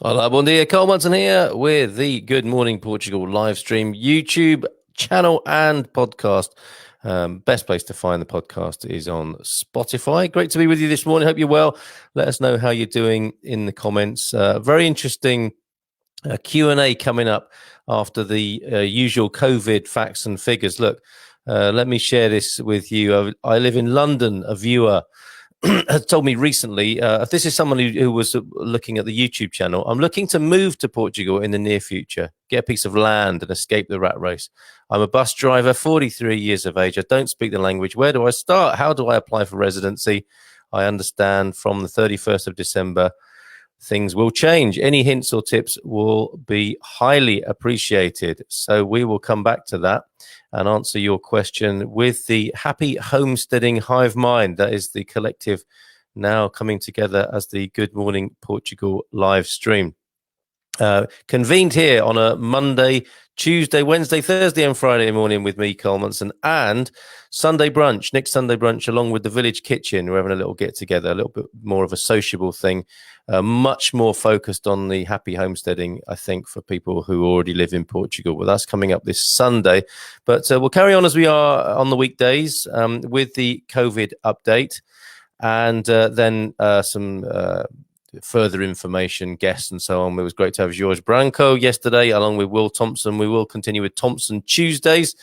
Olá, bom dia. Carl Munson here with the Good Morning Portugal live stream YouTube channel and podcast. Best place to find the podcast is on Spotify. Great to be with you this morning. Hope you're well. Let us know how you're doing in the comments. Very interesting Q&A coming up after the usual COVID facts and figures. Look, let me share this with you. I live in London. A viewer has told me recently, this is someone who was looking at the YouTube channel. I'm looking to move to Portugal in the near future, get a piece of land and escape the rat race. I'm a bus driver, 43 years of age. I don't speak the language. Where do I start? How do I apply for residency? I understand from the 31st of December, things will change. Any hints or tips will be highly appreciated. So we will come back to that and answer your question with the Happy Homesteading Hive Mind. That is the collective now coming together as the Good Morning Portugal live stream. Convened here on a Monday, Tuesday, Wednesday, Thursday and Friday morning with me, Carl Munson, and Sunday brunch, next Sunday brunch, along with the Village Kitchen. We're having a little get together, a little bit more of a sociable thing, much more focused on the happy homesteading, I think, for people who already live in Portugal. Well, that's coming up this Sunday, but we'll carry on as we are on the weekdays with the COVID update and then some further information, guests, and so on. It was great to have Jorge Branco yesterday, along with Will Thompson. We will continue with Thompson Tuesdays,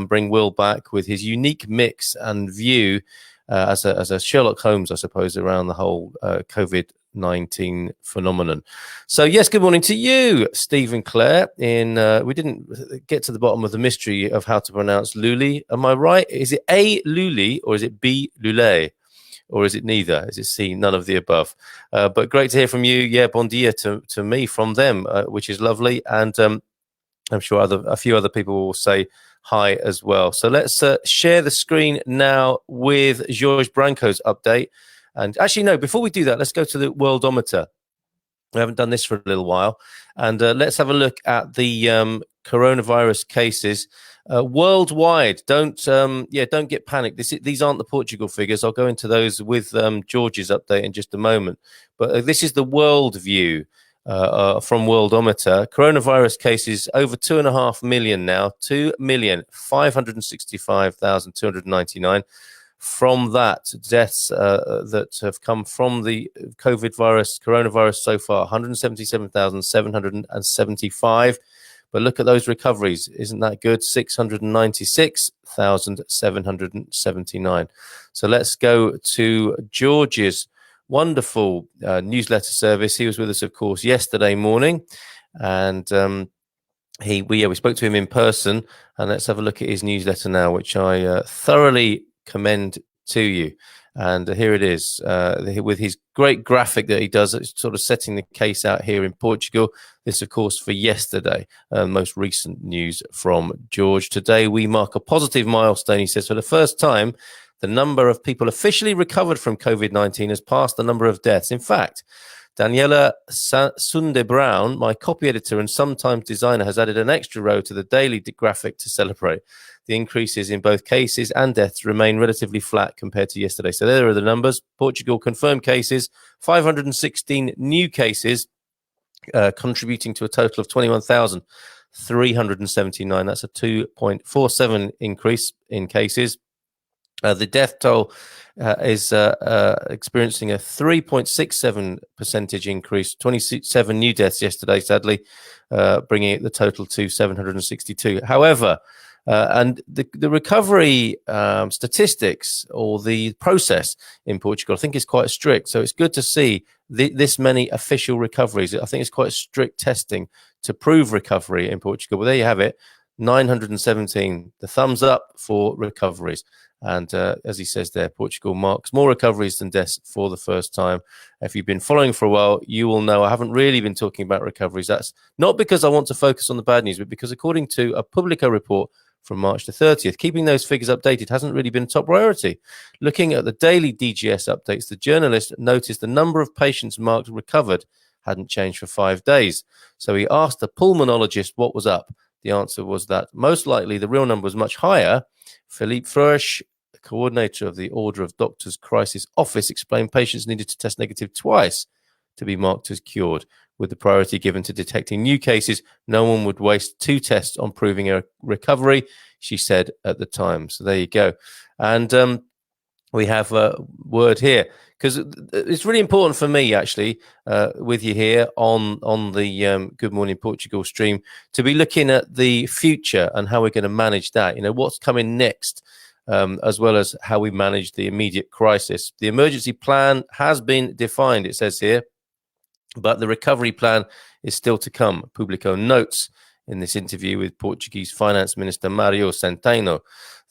bring Will back with his unique mix and view as a Sherlock Holmes, I suppose, around the whole COVID-19 phenomenon. So, yes, good morning to you, Stephen Clare. We didn't get to the bottom of the mystery of how to pronounce Luli. Am I right? Is it A, Luli, or is it B, Lule? Or is it neither? Is it C, none of the above? But great to hear from you. Yeah, bon dia to me from them, which is lovely. And I'm sure a few other people will say hi as well. So let's share the screen now with Jorge Branco's update. And actually, no, before we do that, let's go to the Worldometer. We haven't done this for a little while. And let's have a look at the coronavirus cases. Worldwide, don't get panicked. These aren't the Portugal figures. I'll go into those with George's update in just a moment. But this is the world view from Worldometer. Coronavirus cases over 2.5 million now, 2,565,299. From that, deaths that have come from the coronavirus so far, 177,775. But look at those recoveries. Isn't that good? 696,779. So let's go to George's wonderful newsletter service. He was with us, of course, yesterday morning. And we spoke to him in person. And let's have a look at his newsletter now, which I thoroughly commend to you. And here it is with his great graphic that he does, sort of setting the case out here in Portugal. This, of course, for yesterday, most recent news from George. Today, we mark a positive milestone. He says, for the first time, the number of people officially recovered from COVID-19 has passed the number of deaths. In fact, Daniela Sunde Brown, my copy editor and sometimes designer, has added an extra row to the daily graphic to celebrate. The increases in both cases and deaths remain relatively flat compared to yesterday. So there are the numbers. Portugal confirmed cases, 516 new cases, contributing to a total of 21,379. That's a 2.47 increase in cases. The death toll is experiencing a 3.67% increase, 27 new deaths yesterday, sadly, bringing it the total to 762. However, and the recovery statistics or the process in Portugal, I think, is quite strict. So it's good to see this many official recoveries. I think it's quite strict testing to prove recovery in Portugal. Well, there you have it, 917. The thumbs up for recoveries. And as he says there, Portugal marks more recoveries than deaths for the first time. If you've been following for a while, you will know I haven't really been talking about recoveries. That's not because I want to focus on the bad news, but because according to a Publico report from March the 30th, keeping those figures updated hasn't really been a top priority. Looking at the daily DGS updates, the journalist noticed the number of patients marked recovered hadn't changed for 5 days. So he asked the pulmonologist what was up. The answer was that most likely the real number was much higher. Philippe Furch, the coordinator of the Order of Doctors Crisis Office, explained patients needed to test negative twice to be marked as cured. With the priority given to detecting new cases, no one would waste 2 tests on proving a recovery, she said at the time. So there you go. And we have a word here, because it's really important for me, actually, with you here on the Good Morning Portugal stream, to be looking at the future and how we're going to manage that. You know, what's coming next, as well as how we manage the immediate crisis. The emergency plan has been defined, it says here, but the recovery plan is still to come. Publico notes in this interview with Portuguese Finance Minister Mário Centeno.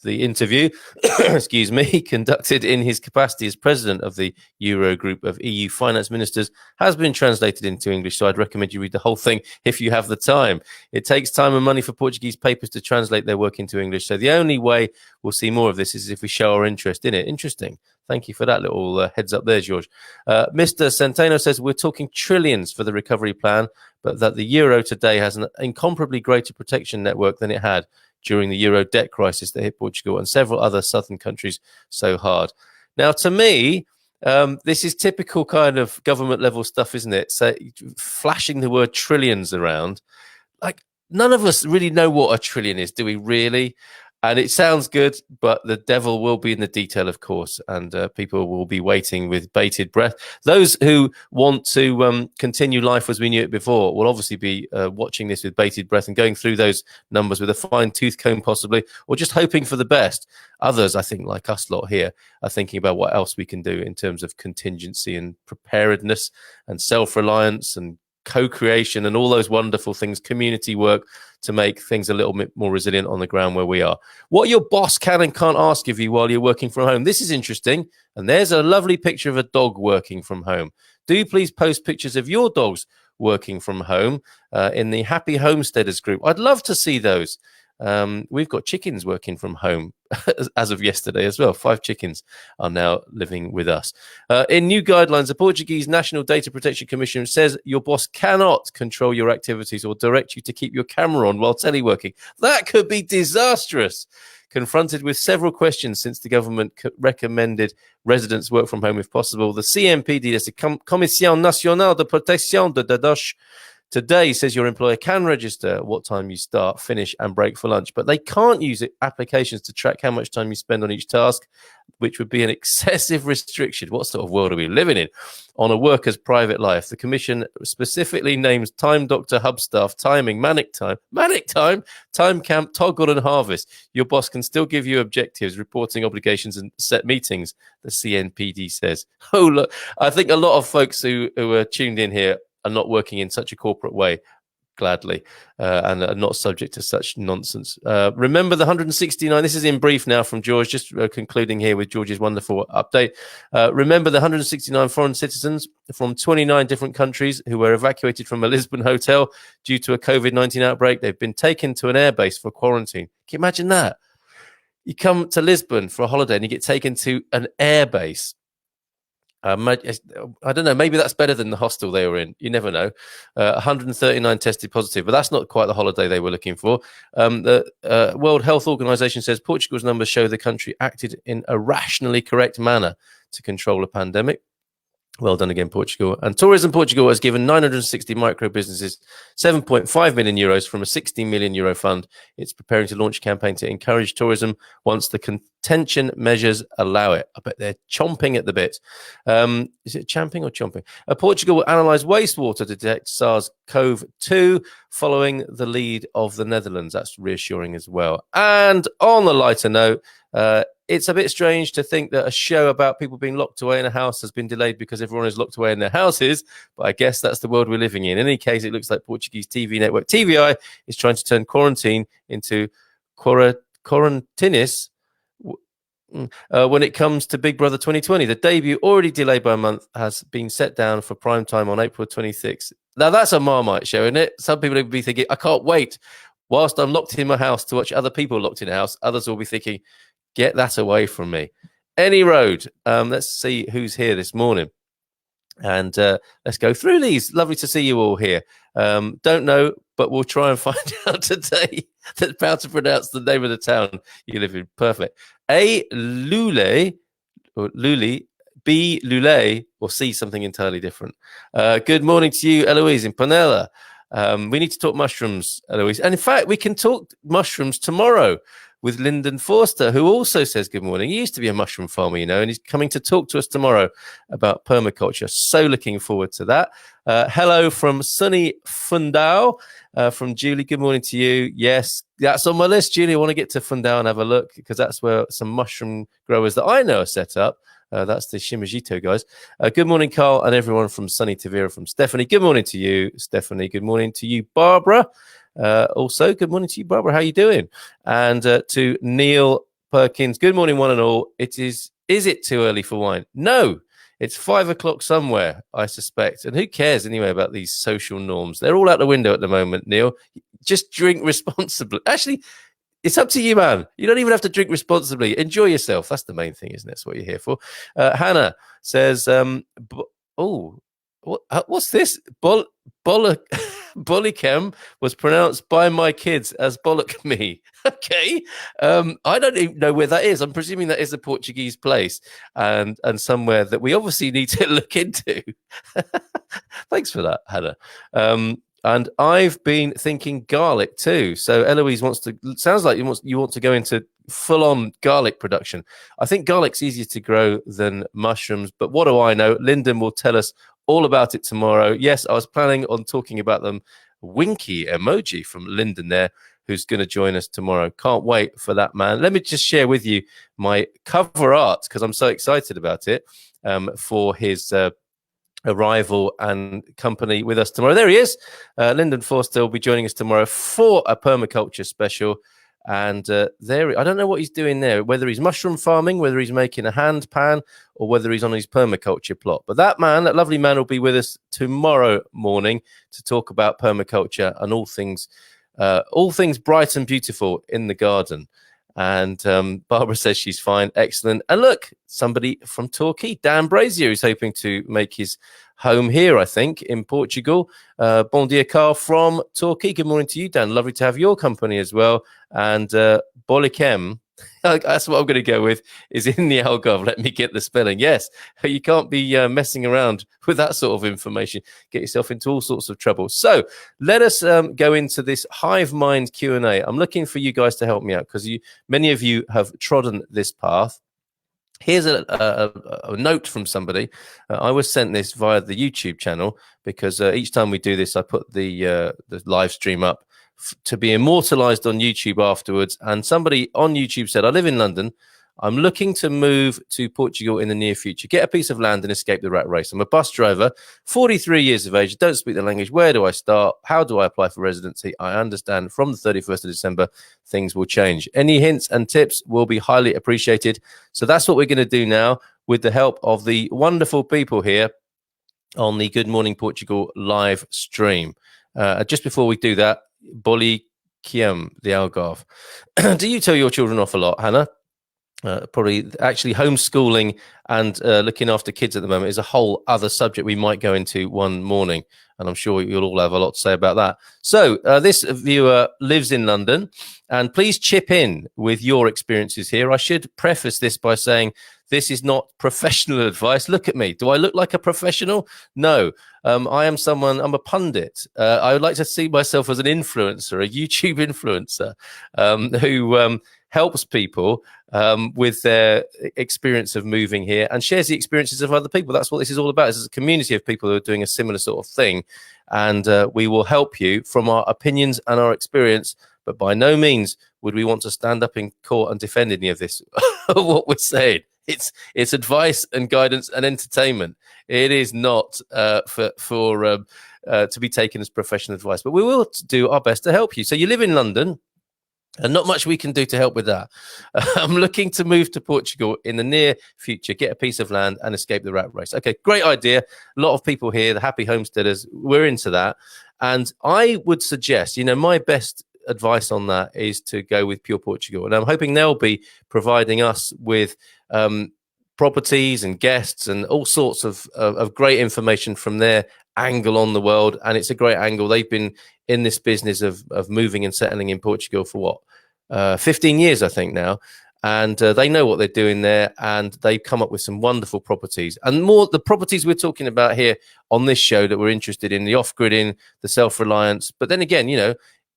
The interview, excuse me, conducted in his capacity as president of the Eurogroup of EU finance ministers, has been translated into English, so I'd recommend you read the whole thing if you have the time. It takes time and money for Portuguese papers to translate their work into English, so the only way we'll see more of this is if we show our interest in it. Interesting. Thank you for that little heads up there, George. Mr. Centeno says we're talking trillions for the recovery plan, but that the euro today has an incomparably greater protection network than it had during the euro debt crisis that hit Portugal and several other southern countries so hard. Now, to me, this is typical kind of government level stuff, isn't it? So flashing the word trillions around, like none of us really know what a trillion is, do we really? And it sounds good, but the devil will be in the detail, of course, and people will be waiting with bated breath. Those who want to continue life as we knew it before will obviously be watching this with bated breath and going through those numbers with a fine-tooth comb possibly, or just hoping for the best. Others, I think, like us lot here, are thinking about what else we can do in terms of contingency and preparedness and self-reliance and co-creation and all those wonderful things, community work, to make things a little bit more resilient on the ground where we are. What your boss can and can't ask of you while you're working from home. This is interesting. And there's a lovely picture of a dog working from home. Do please post pictures of your dogs working from home in the Happy Homesteaders group. I'd love to see those. We've got chickens working from home as of yesterday as well. 5 chickens are now living with us. In new guidelines, the Portuguese National Data Protection Commission says your boss cannot control your activities or direct you to keep your camera on while teleworking. That could be disastrous. Confronted with several questions since the government recommended residents work from home if possible, the CNPD, that's the Comissão Nacional de Proteção de Dados, today says your employer can register what time you start, finish, and break for lunch, but they can't use applications to track how much time you spend on each task, which would be an excessive restriction. What sort of world are we living in? On a worker's private life. The commission specifically names Time Doctor, Hub Staff, Timing, Manic Time, Time Camp, Toggle, and Harvest. Your boss can still give you objectives, reporting obligations, and set meetings, the CNPD says. Oh, look, I think a lot of folks who are tuned in here are not working in such a corporate way, gladly, and are not subject to such nonsense. Remember the 169, this is in brief now from George, just concluding here with George's wonderful update. Remember the 169 foreign citizens from 29 different countries who were evacuated from a Lisbon hotel due to a COVID-19 outbreak. They've been taken to an airbase for quarantine. Can you imagine that? You come to Lisbon for a holiday and you get taken to an airbase. I don't know, maybe that's better than the hostel they were in. You never know. 139 tested positive, but that's not quite the holiday they were looking for. The World Health Organization says Portugal's numbers show the country acted in a rationally correct manner to control a pandemic. Well done again, Portugal. And Tourism Portugal has given 960 micro businesses 7.5 million euros from a 16 million euro fund. It's preparing to launch a campaign to encourage tourism once the contention measures allow it. I bet they're chomping at the bit. Is it champing or chomping? Portugal will analyse wastewater to detect SARS-CoV-2 following the lead of the Netherlands. That's reassuring as well. And on the lighter note, it's a bit strange to think that a show about people being locked away in a house has been delayed because everyone is locked away in their houses, but I guess that's the world we're living in. In any case, it looks like Portuguese TV network TVI is trying to turn quarantine into quarantinis when it comes to Big Brother 2020. The debut, already delayed by a month, has been set down for prime time on April 26th. Now, that's a Marmite show, isn't it? Some people will be thinking, I can't wait. Whilst I'm locked in my house to watch other people locked in a house, others will be thinking, get that away from me. Any road. Let's see who's here this morning. And let's go through these. Lovely to see you all here. Don't know, but we'll try and find out today how to pronounce the name of the town you live in. Perfect. A Lule, or Luli B. Lulé or C. something entirely different. Good morning to you, Eloise in Panella. We need to talk mushrooms, Eloise. And in fact, we can talk mushrooms tomorrow with Lyndon Forster, who also says good morning. He used to be a mushroom farmer, and he's coming to talk to us tomorrow about permaculture. So looking forward to that. Hello from sunny Fundao, from Julie. Good morning to you. Yes, that's on my list, Julie. I want to get to Fundao and have a look, because that's where some mushroom growers that I know are set up. That's the Shimajito guys. Good morning, Carl, and everyone from sunny Tavira, from Stephanie. Good morning to you, Stephanie. Good morning to you, Barbara. Also, good morning to you, Barbara. How are you doing? And to Neil Perkins, good morning, one and all. Is it too early for wine? No, it's 5 o'clock somewhere, I suspect. And who cares anyway about these social norms? They're all out the window at the moment, Neil. Just drink responsibly. Actually, it's up to you, man. You don't even have to drink responsibly. Enjoy yourself. That's the main thing, isn't it? That's what you're here for. Hannah says, what's this? Bollicam was pronounced by my kids as bollock me. Okay. I don't even know where that is. I'm presuming that is a Portuguese place and somewhere that we obviously need to look into. Thanks for that, Hannah. And I've been thinking garlic too. So Eloise sounds like you want to go into full-on garlic production. I think garlic's easier to grow than mushrooms, but what do I know? Lyndon will tell us all about it tomorrow. Yes, I was planning on talking about them. Winky emoji from Lyndon there, who's going to join us tomorrow. Can't wait for that, man. Let me just share with you my cover art, because I'm so excited about it, for his arrival and company with us tomorrow. There he is. Lyndon Forster will be joining us tomorrow for a permaculture special. And I don't know what he's doing there, whether he's mushroom farming, whether he's making a hand pan, or whether he's on his permaculture plot. But that lovely man will be with us tomorrow morning to talk about permaculture and all things bright and beautiful in the garden. And Barbara says she's fine. Excellent. And look, somebody from Torquay, Dan Brazier, is hoping to make his home here, I think, in Portugal. Bon dia, Carl from Torquay. Good morning to you, Dan. Lovely to have your company as well. And Bollicam, that's what I'm going to go with, is in the Algarve. Let me get the spelling. Yes, you can't be messing around with that sort of information. Get yourself into all sorts of trouble. So let us go into this Hive Mind Q&A. I'm looking for you guys to help me out, because many of you have trodden this path. Here's a note from somebody. I was sent this via the YouTube channel, because each time we do this, I put the live stream up to be immortalized on YouTube afterwards. And somebody on YouTube said, I live in London. I'm looking to move to Portugal in the near future, get a piece of land and escape the rat race. I'm a bus driver, 43 years of age, don't speak the language. Where do I start? How do I apply for residency? I understand from the 31st of December, things will change. Any hints and tips will be highly appreciated. So that's what we're going to do now, with the help of the wonderful people here on the Good Morning Portugal live stream. Just before we do that, Bollicam, the Algarve. Do you tell your children off a lot, Hannah? Probably. Actually, homeschooling and looking after kids at the moment is a whole other subject we might go into one morning, and I'm sure you'll all have a lot to say about that. So this viewer lives in London, and please chip in with your experiences here. I should preface this by saying this is not professional advice. Look at me. Do I look like a professional? No. I'm a pundit. I would like to see myself as an influencer, a YouTube influencer, who helps people with their experience of moving here and shares the experiences of other people. That's what this is all about. This is a community of people who are doing a similar sort of thing. And we will help you from our opinions and our experience. But by no means would we want to stand up in court and defend any of this, what we're saying. It's advice and guidance and entertainment. It is not to be taken as professional advice, but we will do our best to help you. So you live in London, and not much we can do to help with that. I'm looking to move to Portugal in the near future, get a piece of land and escape the rat race. Okay, great idea. A lot of people here, the Happy Homesteaders, we're into that. And I would suggest, my best advice on that is to go with Pure Portugal. And I'm hoping they'll be providing us with properties and guests and all sorts of great information from their angle on the world. And it's a great angle. They've been in this business of moving and settling in Portugal for 15 years, I think now. and they know what they're doing there, and they've come up with some wonderful properties. And more the properties we're talking about here on this show that we're interested in, the off-gridding, the self-reliance. But then again,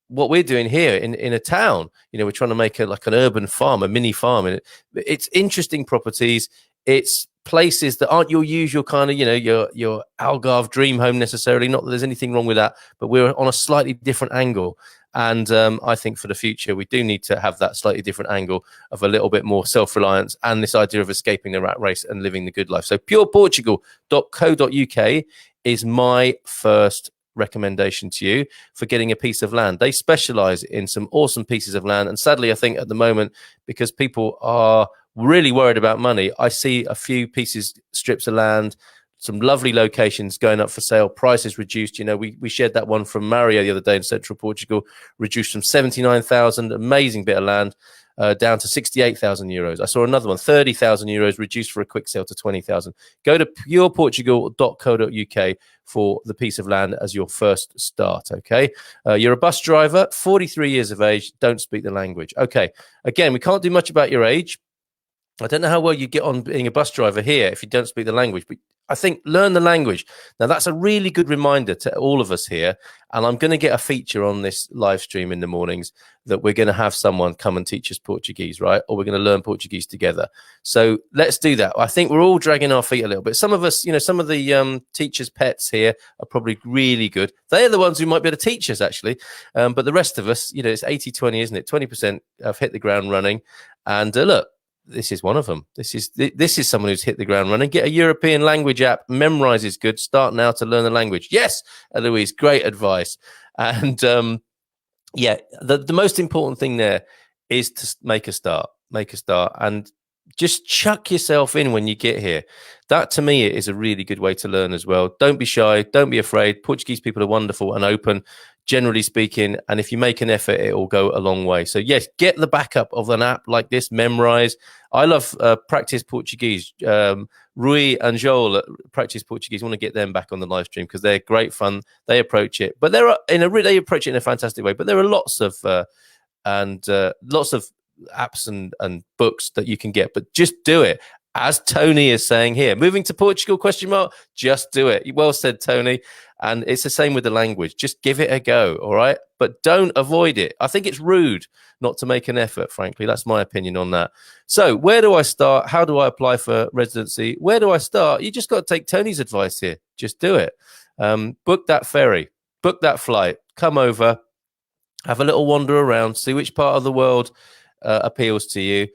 what we're doing here in a town, we're trying to make like an urban farm, a mini farm. And it's interesting properties. It's places that aren't your usual kind of, your Algarve dream home necessarily. Not that there's anything wrong with that, but we're on a slightly different angle. And I think for the future, we do need to have that slightly different angle of a little bit more self-reliance and this idea of escaping the rat race and living the good life. So pureportugal.co.uk is my first recommendation to you for getting a piece of land. They specialize in some awesome pieces of land. And sadly, I think at the moment, because people are really worried about money, I see a few strips of land, some lovely locations going up for sale, prices reduced. We shared that one from Mario the other day in central Portugal, reduced from 79,000, amazing bit of land, down to 68,000 euros. I saw another one, 30,000 euros, reduced for a quick sale to 20,000. Go to pureportugal.co.uk for the piece of land as your first start, okay? You're a bus driver, 43 years of age, don't speak the language. Okay, again, we can't do much about your age. I don't know how well you get on being a bus driver here if you don't speak the language, but I think learn the language. Now, that's a really good reminder to all of us here. And I'm going to get a feature on this live stream in the mornings that we're going to have someone come and teach us Portuguese, right? Or we're going to learn Portuguese together. So let's do that. I think we're all dragging our feet a little bit. Some of us, some of the teachers' pets here are probably really good. They are the ones who might be able to teach us, actually. But the rest of us, it's 80-20, isn't it? 20% have hit the ground running. And look, this is one of them. This is someone who's hit the ground running. Get a European language app. Memrise is good. Start now to learn the language. Yes, Eloise, great advice. And the most important thing there is to make a start. And just chuck yourself in when you get here. That, to me, is a really good way to learn as well. Don't be shy. Don't be afraid. Portuguese people are wonderful and open, generally speaking. And if you make an effort, it will go a long way. So, yes, get the backup of an app like this, Memrise. I love Practice Portuguese. Rui and Joel at Practice Portuguese, I want to get them back on the live stream because they're great fun. They approach it, but they approach it in a fantastic way. But there are lots of apps and books that you can get, but just do it. As Tony is saying here, moving to Portugal, ? Just do it. Well said, Tony. And it's the same with the language. Just give it a go, all right? But don't avoid it. I think it's rude not to make an effort, frankly. That's my opinion on that. So where do I start? How do I apply for residency? Where do I start? You just got to take Tony's advice here. Just do it. Book that ferry. Book that flight. Come over. Have a little wander around. See which part of the world appeals to you.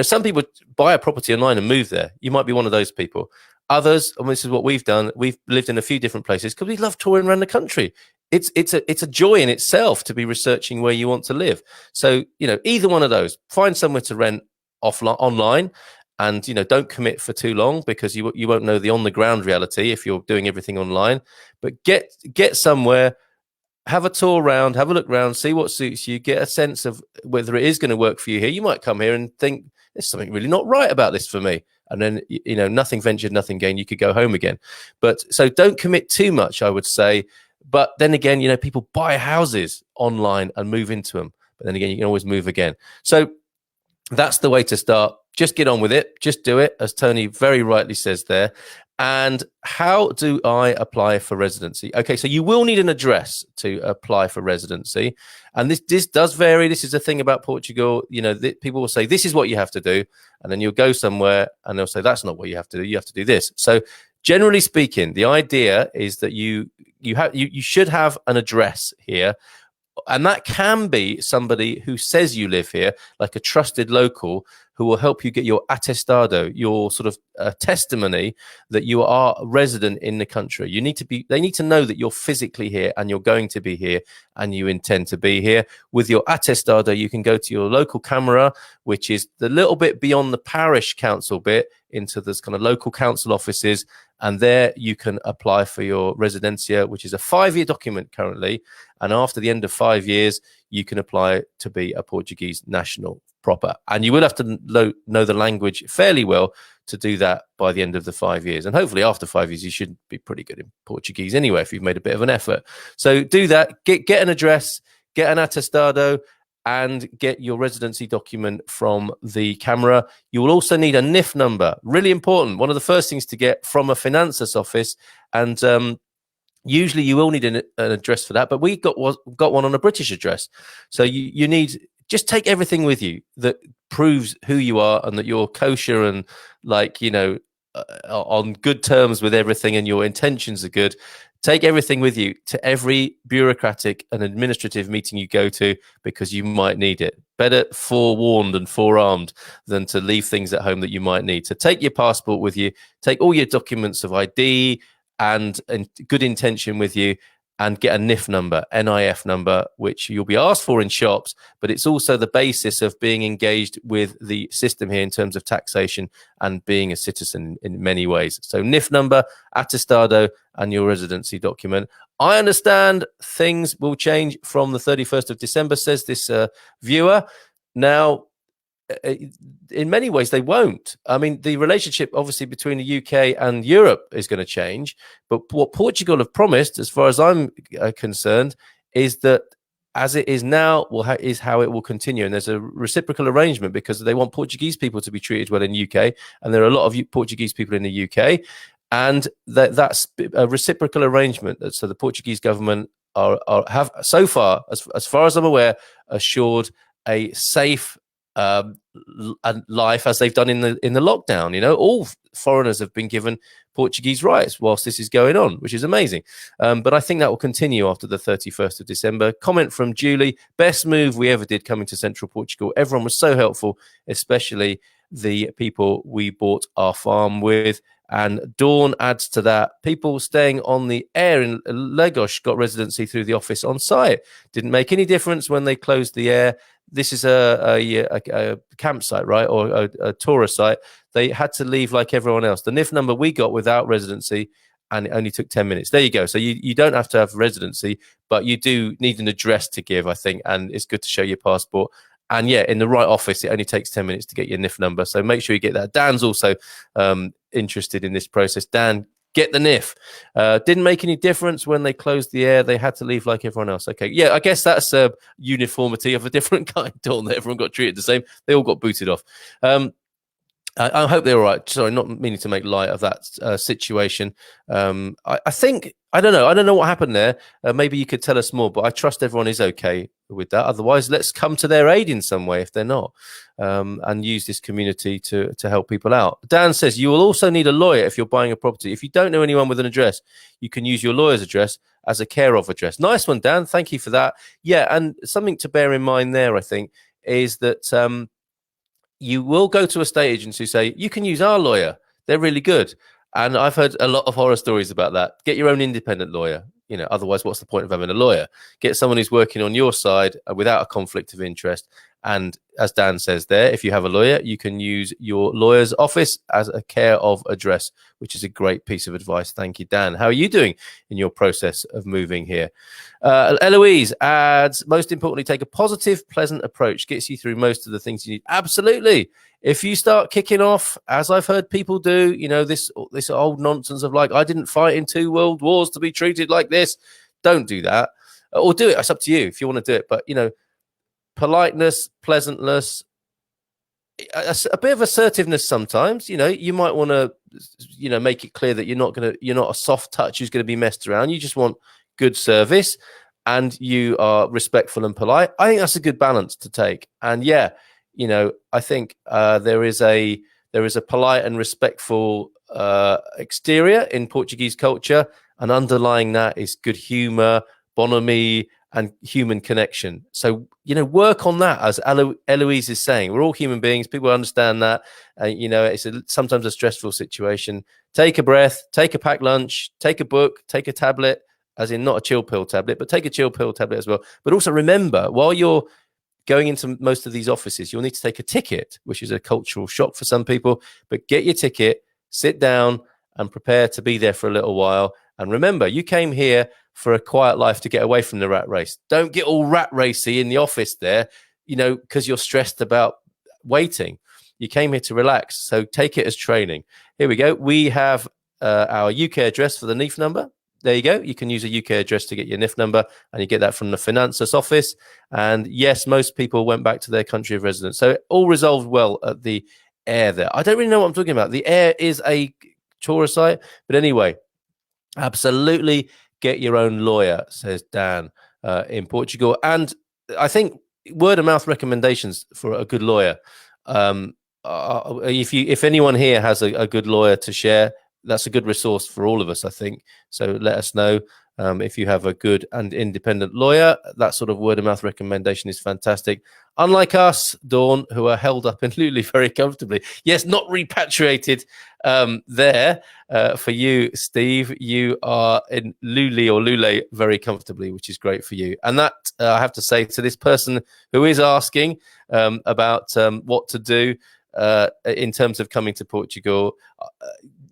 Some people buy a property online and move there. You might be one of those people. Others, and this is what we've done, we've lived in a few different places because we love touring around the country. It's a joy in itself to be researching where you want to live. So, either one of those, find somewhere to rent online, and, don't commit for too long because you won't know the on the ground reality if you're doing everything online. But get somewhere, have a tour around, have a look around, see what suits you, get a sense of whether it is going to work for you here. You might come here and think there's something really not right about this for me. And then, nothing ventured, nothing gained. You could go home again. But so don't commit too much, I would say. But then again, people buy houses online and move into them. But then again, you can always move again. So that's the way to start. Just get on with it. Just do it, as Tony very rightly says there. And how do I apply for residency? Okay, so you will need an address to apply for residency. And this does vary. This is the thing about Portugal. People will say, this is what you have to do. And then you'll go somewhere and they'll say, that's not what you have to do. You have to do this. So generally speaking, the idea is that you should have an address here. And that can be somebody who says you live here, like a trusted local who will help you get your attestado, your sort of testimony that you are a resident in the country. They need to know that you're physically here and you're going to be here and you intend to be here. With your attestado, you can go to your local camera, which is the little bit beyond the parish council bit into this kind of local council offices. And there you can apply for your residencia, which is a 5-year document currently. And after the end of 5 years, you can apply to be a Portuguese national proper. And you will have to know the language fairly well to do that by the end of the 5 years. And hopefully after 5 years, you should be pretty good in Portuguese anyway, if you've made a bit of an effort. So do that, get an address, get an attestado, and get your residency document from the camera. You will also need a NIF number, really important. One of the first things to get from a finances office, and usually you will need an address for that, but we got one on a British address. So you need, just take everything with you that proves who you are and that you're kosher and on good terms with everything and your intentions are good. Take everything with you to every bureaucratic and administrative meeting you go to, because you might need it. Better forewarned and forearmed than to leave things at home that you might need. So take your passport with you, take all your documents of ID and good intention with you, and get a NIF number, NIF number, which you'll be asked for in shops, but it's also the basis of being engaged with the system here in terms of taxation and being a citizen in many ways. So NIF number, attestado, and your residency document. I understand things will change from the 31st of December, says this viewer. Now, in many ways they won't. I mean, the relationship obviously between the UK and Europe is going to change, but what Portugal have promised, as far as I'm concerned, is that as it is now is how it will continue. And there's a reciprocal arrangement, because they want Portuguese people to be treated well in the UK, and there are a lot of Portuguese people in the UK, and that's a reciprocal arrangement. So the Portuguese government have so far, as far as I'm aware, assured a safe life, as they've done in the lockdown. All foreigners have been given Portuguese rights whilst this is going on, which is amazing. But I think that will continue after the 31st of December. Comment from Julie: best move we ever did coming to central Portugal. Everyone was so helpful, especially the people we bought our farm with. And Dawn adds to that: people staying on the air in Lagos got residency through the office on site. Didn't make any difference when they closed the air. This is a campsite, right, or a tourist site. They had to leave like everyone else. The NIF number we got without residency, and it only took 10 minutes. There you go. So you don't have to have residency, but you do need an address to give, I think, and it's good to show your passport. And yeah, in the right office, it only takes 10 minutes to get your NIF number. So make sure you get that. Dan's also interested in this process. Dan, get the NIF. Didn't make any difference when they closed the air. They had to leave like everyone else. Okay, yeah, I guess that's uniformity of a different kind, Dawn. Everyone got treated the same. They all got booted off. I hope they're all right. Sorry, not meaning to make light of that situation. I think, I don't know what happened there. Maybe you could tell us more, but I trust everyone is okay with that. Otherwise, let's come to their aid in some way if they're not, and use this community to help people out. Dan says you will also need a lawyer if you're buying a property. If you don't know anyone with an address, you can use your lawyer's address as a care of address. Nice one, Dan. Thank you for that. Yeah, and something to bear in mind there, I think, is that you will go to a estate agent who say, you can use our lawyer. They're really good. And I've heard a lot of horror stories about that. Get your own independent lawyer. Otherwise, what's the point of having a lawyer? Get someone who's working on your side without a conflict of interest. And as Dan says there, if you have a lawyer, you can use your lawyer's office as a care of address, which is a great piece of advice. Thank you, Dan. How are you doing in your process of moving here? Eloise adds, most importantly, take a positive, pleasant approach. Gets you through most of the things you need. Absolutely. If you start kicking off, as I've heard people do, this old nonsense of like, I didn't fight in 2 world wars to be treated like this. Don't do that. Or do it. It's up to you if you want to do it. But, politeness, pleasantness, a bit of assertiveness sometimes. You might want to, make it clear that you're not a soft touch who's going to be messed around. You just want good service and you are respectful and polite. I think that's a good balance to take. And yeah, I think there is a polite and respectful exterior in Portuguese culture, and underlying that is good humor, bonhomie, and human connection. So, work on that, as Eloise is saying. We're all human beings. People understand that. It's sometimes a stressful situation. Take a breath, take a packed lunch, take a book, take a tablet, as in not a chill pill tablet, but take a chill pill tablet as well. But also remember, while you're going into most of these offices, you'll need to take a ticket, which is a cultural shock for some people. But get your ticket, sit down, and prepare to be there for a little while. And remember, you came here for a quiet life to get away from the rat race. Don't get all rat racy in the office there, because you're stressed about waiting. You came here to relax. So take it as training. Here we go. We have our UK address for the NIF number. there you go. You can use a UK address to get your NIF number, and you get that from the Finances office. And yes, most people went back to their country of residence. So it all resolved well at the Air there. I don't really know what I'm talking about. The Air is a tourist site. But anyway, absolutely get your own lawyer, says Dan in Portugal. And I think word of mouth recommendations for a good lawyer. If anyone here has a good lawyer to share, that's a good resource for all of us, I think. So let us know if you have a good and independent lawyer. That sort of word of mouth recommendation is fantastic. Unlike us, Dawn, who are held up in Lule very comfortably. Yes, not repatriated there. For you, Steve, you are in Lule very comfortably, which is great for you. And that, I have to say to this person who is asking about what to do in terms of coming to Portugal,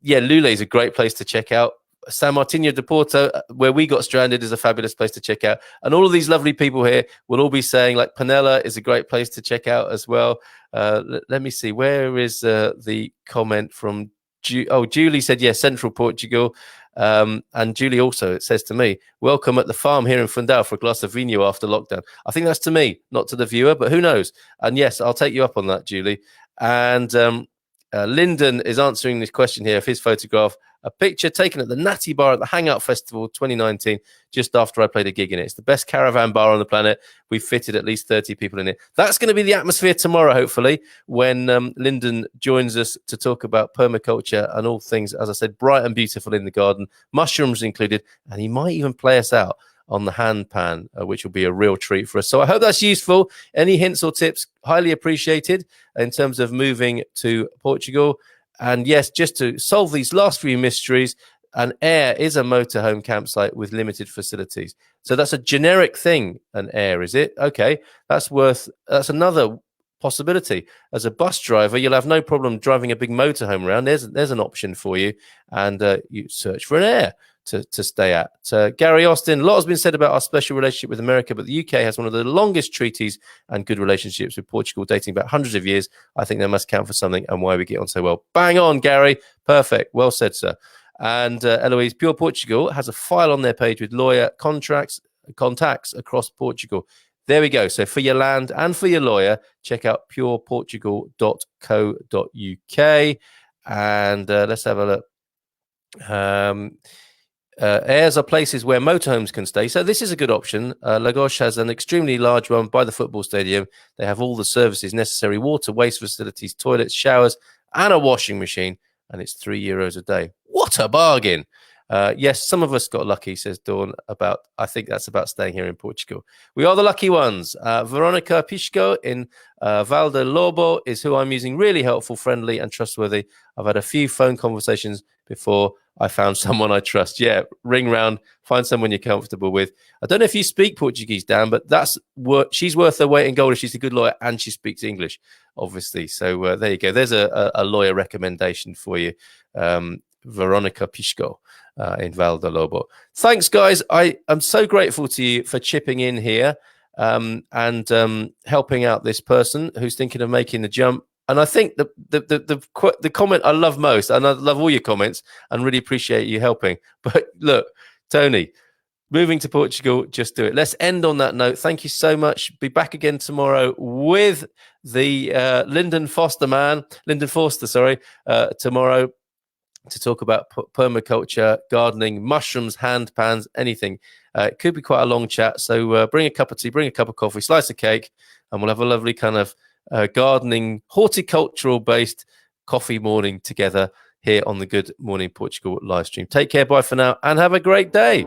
yeah, Lule is a great place to check out. San Martinho de Porto, where we got stranded, is a fabulous place to check out. And all of these lovely people here will all be saying, like, Penella is a great place to check out as well. Let me see. Where is the comment from? Julie said, yes, Central Portugal. And Julie also, it says to me, welcome at the farm here in Fundão for a glass of vinho after lockdown. I think that's to me, not to the viewer, but who knows? And yes, I'll take you up on that, Julie. And Lyndon is answering this question here of his photograph, a picture taken at the Natty Bar at the Hangout Festival 2019, just after I played a gig in it. It's the best caravan bar on the planet. We fitted at least 30 people in it. That's going to be the atmosphere tomorrow, hopefully, when Lyndon joins us to talk about permaculture and all things, as I said, bright and beautiful in the garden, mushrooms included, and he might even play us out on the hand pan, which will be a real treat for us. So I hope that's useful. Any hints or tips, highly appreciated in terms of moving to Portugal. And yes, just to solve these last few mysteries, an Air is a motorhome campsite with limited facilities. So that's a generic thing, an Air, is it? Okay, that's another possibility. As a bus driver, you'll have no problem driving a big motorhome around. There's an option for you, and you search for an Air to stay at. Gary Austin, a lot has been said about our special relationship with America, but the UK has one of the longest treaties and good relationships with Portugal, dating back hundreds of years. I think that must count for something, and why we get on so well. Bang on, Gary. Perfect. Well said, sir. And Eloise, Pure Portugal has a file on their page with lawyer contacts across Portugal. There we go. So for your land and for your lawyer, check out pureportugal.co.uk. And let's have a look. Airs are places where motorhomes can stay. So this is a good option. Lagos has an extremely large one by the football stadium. They have all the services necessary, water, waste facilities, toilets, showers, and a washing machine. And it's €3 a day. What a bargain. Yes, some of us got lucky, says Dawn, I think that's about staying here in Portugal. We are the lucky ones. Veronica Pisco in Val de Lobo is who I'm using. Really helpful, friendly, and trustworthy. I've had a few phone conversations before I found someone I trust. Yeah, ring round, find someone you're comfortable with. I don't know if you speak Portuguese, Dan, but she's worth her weight in gold if she's a good lawyer and she speaks English, obviously. So there you go. There's a lawyer recommendation for you. Veronica Pisco in Val de Lobo. Thanks, guys. I am so grateful to you for chipping in here and helping out this person who's thinking of making the jump. And I think the comment I love most, and I love all your comments and really appreciate you helping. But look, Tony, moving to Portugal, just do it. Let's end on that note. Thank you so much. Be back again tomorrow with the Lyndon Foster, tomorrow to talk about permaculture, gardening, mushrooms, hand pans, anything. It could be quite a long chat. So bring a cup of tea, bring a cup of coffee, slice of cake, and we'll have a lovely kind of gardening, horticultural-based coffee morning together here on the Good Morning Portugal live stream. Take care, bye for now, and have a great day.